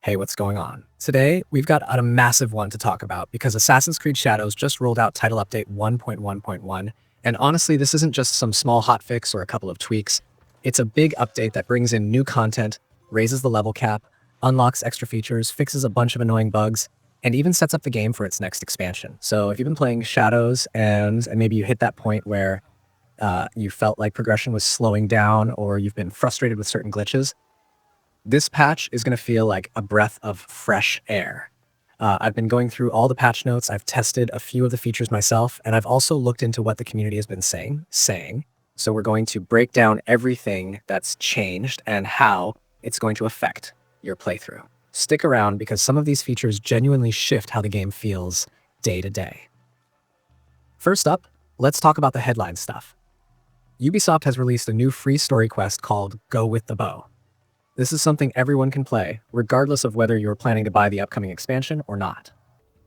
Hey, what's going on? Today, we've got a massive one to talk about because Assassin's Creed Shadows just rolled out title update 1.1.1, and honestly, this isn't just some small hotfix or a couple of tweaks. It's a big update that brings in new content, raises the level cap, unlocks extra features, fixes a bunch of annoying bugs, and even sets up the game for its next expansion. So if you've been playing Shadows and maybe you hit that point where you felt like progression was slowing down or you've been frustrated with certain glitches, this patch is going to feel like a breath of fresh air. I've been going through all the patch notes, I've tested a few of the features myself, and I've also looked into what the community has been saying. So we're going to break down everything that's changed and how it's going to affect your playthrough. Stick around because some of these features genuinely shift how the game feels day to day. First up, let's talk about the headline stuff. Ubisoft has released a new free story quest called Go With the Bow. This is something everyone can play, regardless of whether you're planning to buy the upcoming expansion or not.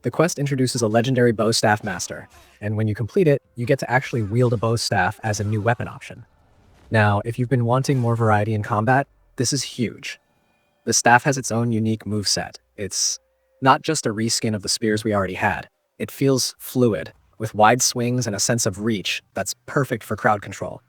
The quest introduces a legendary bow staff master, and when you complete it, you get to actually wield a bow staff as a new weapon option. Now, if you've been wanting more variety in combat, this is huge. The staff has its own unique moveset. It's not just a reskin of the spears we already had. It feels fluid, with wide swings and a sense of reach that's perfect for crowd control.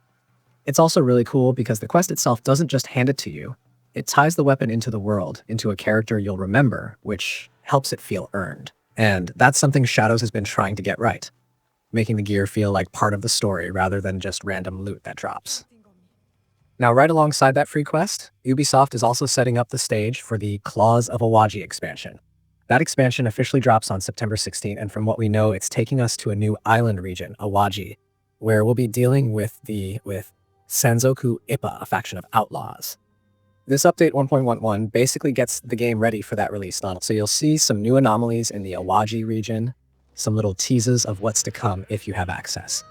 It's also really cool because the quest itself doesn't just hand it to you. It ties the weapon into the world, into a character you'll remember, which helps it feel earned. And that's something Shadows has been trying to get right, making the gear feel like part of the story rather than just random loot that drops. Now, right alongside that free quest, Ubisoft is also setting up the stage for the Claws of Awaji expansion. That expansion officially drops on September 16th, and from what we know, it's taking us to a new island region, Awaji, where we'll be dealing with Sanzoku Ippa, a faction of outlaws. This update 1.11 basically gets the game ready for that release model. So you'll see some new anomalies in the Awaji region, some little teases of what's to come if you have access.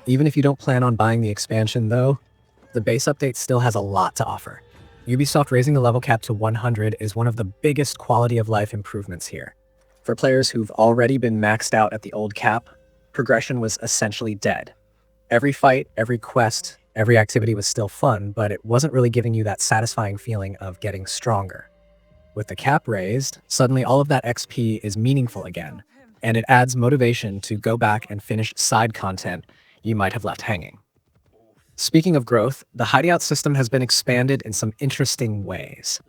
Even if you don't plan on buying the expansion though, the base update still has a lot to offer. Ubisoft raising the level cap to 100 is one of the biggest quality of life improvements here. For players who've already been maxed out at the old cap, progression was essentially dead. Every fight, every quest, every activity was still fun, but it wasn't really giving you that satisfying feeling of getting stronger. With the cap raised, suddenly all of that XP is meaningful again, and it adds motivation to go back and finish side content you might have left hanging. Speaking of growth, the Hideout system has been expanded in some interesting ways.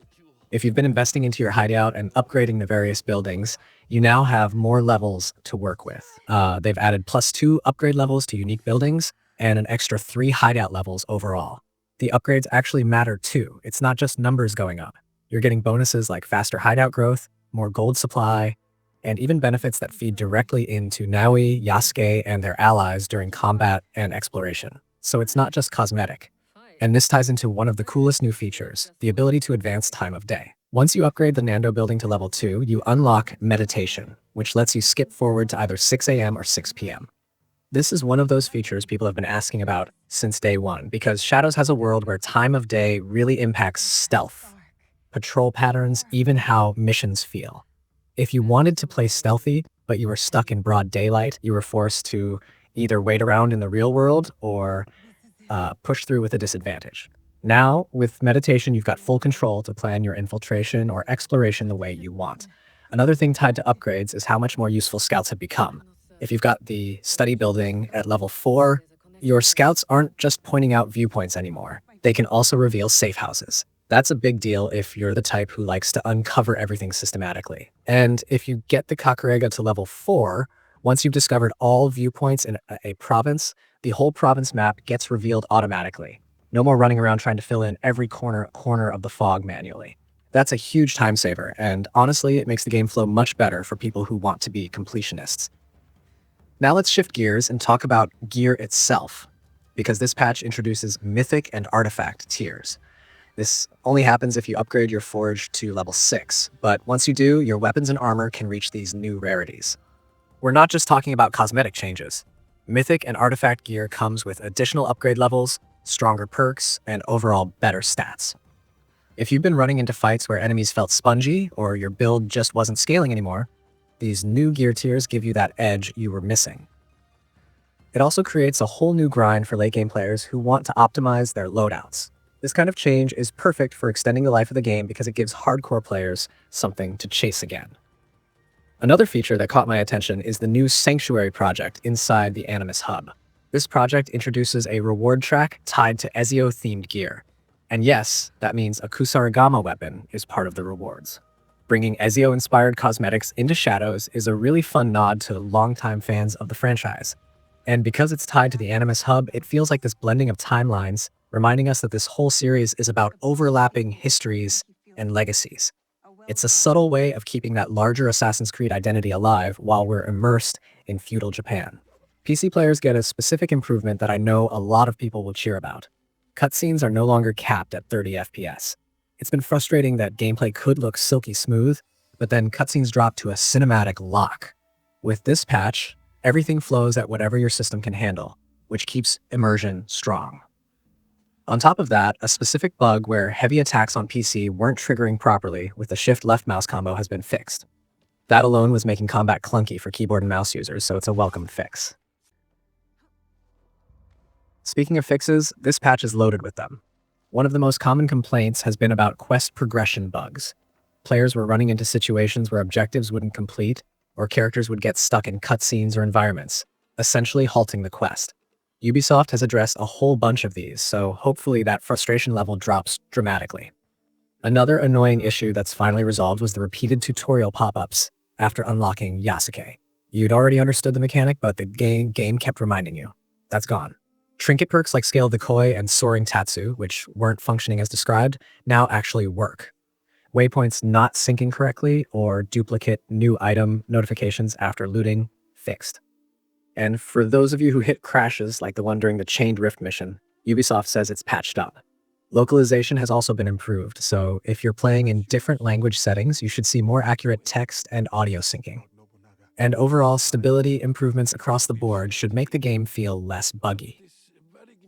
If you've been investing into your Hideout and upgrading the various buildings, you now have more levels to work with. They've added +2 upgrade levels to unique buildings, and an extra 3 hideout levels overall. The upgrades actually matter too. It's not just numbers going up. You're getting bonuses like faster hideout growth, more gold supply, and even benefits that feed directly into Naui, Yasuke, and their allies during combat and exploration. So it's not just cosmetic. And this ties into one of the coolest new features, the ability to advance time of day. Once you upgrade the Nando building to level 2, you unlock meditation, which lets you skip forward to either 6 a.m. or 6 p.m. This is one of those features people have been asking about since day one, because Shadows has a world where time of day really impacts stealth, patrol patterns, even how missions feel. If you wanted to play stealthy, but you were stuck in broad daylight, you were forced to either wait around in the real world or push through with a disadvantage. Now, with meditation, you've got full control to plan your infiltration or exploration the way you want. Another thing tied to upgrades is how much more useful scouts have become. If you've got the study building at level 4, your scouts aren't just pointing out viewpoints anymore. They can also reveal safehouses. That's a big deal if you're the type who likes to uncover everything systematically. And if you get the Kakarega to level 4, once you've discovered all viewpoints in a province, the whole province map gets revealed automatically. No more running around trying to fill in every corner of the fog manually. That's a huge time saver, and honestly, it makes the game flow much better for people who want to be completionists. Now let's shift gears and talk about gear itself, because this patch introduces Mythic and Artifact tiers. This only happens if you upgrade your forge to level 6, but once you do, your weapons and armor can reach these new rarities. We're not just talking about cosmetic changes. Mythic and Artifact gear comes with additional upgrade levels, stronger perks, and overall better stats. If you've been running into fights where enemies felt spongy or your build just wasn't scaling anymore, these new gear tiers give you that edge you were missing. It also creates a whole new grind for late game players who want to optimize their loadouts. This kind of change is perfect for extending the life of the game because it gives hardcore players something to chase again. Another feature that caught my attention is the new Sanctuary project inside the Animus hub. This project introduces a reward track tied to Ezio-themed gear. And yes, that means a Kusarigama weapon is part of the rewards. Bringing Ezio-inspired cosmetics into Shadows is a really fun nod to longtime fans of the franchise. And because it's tied to the Animus hub, it feels like this blending of timelines, reminding us that this whole series is about overlapping histories and legacies. It's a subtle way of keeping that larger Assassin's Creed identity alive while we're immersed in feudal Japan. PC players get a specific improvement that I know a lot of people will cheer about. Cutscenes are no longer capped at 30 FPS. It's been frustrating that gameplay could look silky smooth, but then cutscenes drop to a cinematic lock. With this patch, everything flows at whatever your system can handle, which keeps immersion strong. On top of that, a specific bug where heavy attacks on PC weren't triggering properly with the shift-left mouse combo has been fixed. That alone was making combat clunky for keyboard and mouse users, so it's a welcome fix. Speaking of fixes, this patch is loaded with them. One of the most common complaints has been about quest progression bugs. Players were running into situations where objectives wouldn't complete, or characters would get stuck in cutscenes or environments, essentially halting the quest. Ubisoft has addressed a whole bunch of these, so hopefully that frustration level drops dramatically. Another annoying issue that's finally resolved was the repeated tutorial pop-ups after unlocking Yasuke. You'd already understood the mechanic, but the game kept reminding you. That's gone. Trinket perks like Scale of the Koi and Soaring Tatsu, which weren't functioning as described, now actually work. Waypoints not syncing correctly or duplicate new item notifications after looting, fixed. And for those of you who hit crashes like the one during the Chained Rift mission, Ubisoft says it's patched up. Localization has also been improved, so if you're playing in different language settings, you should see more accurate text and audio syncing. And overall, stability improvements across the board should make the game feel less buggy.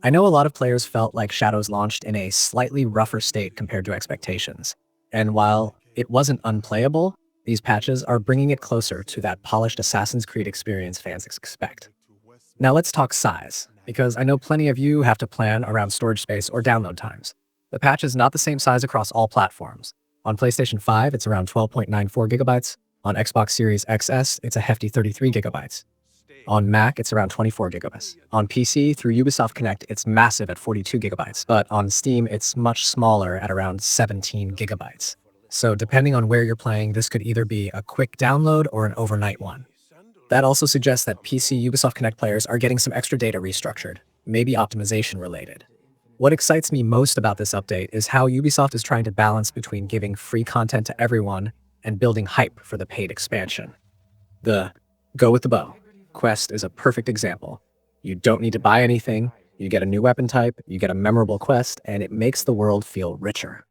I know a lot of players felt like Shadows launched in a slightly rougher state compared to expectations. And while it wasn't unplayable, these patches are bringing it closer to that polished Assassin's Creed experience fans expect. Now let's talk size, because I know plenty of you have to plan around storage space or download times. The patch is not the same size across all platforms. On PlayStation 5, it's around 12.94 gigabytes. On Xbox Series XS, it's a hefty 33 gigabytes. On Mac, it's around 24 gigabytes. On PC, through Ubisoft Connect, it's massive at 42 gigabytes, but on Steam, it's much smaller at around 17 gigabytes. So depending on where you're playing, this could either be a quick download or an overnight one. That also suggests that PC Ubisoft Connect players are getting some extra data restructured, maybe optimization related. What excites me most about this update is how Ubisoft is trying to balance between giving free content to everyone and building hype for the paid expansion. The Go with the Bow quest is a perfect example. You don't need to buy anything, you get a new weapon type, you get a memorable quest, and it makes the world feel richer.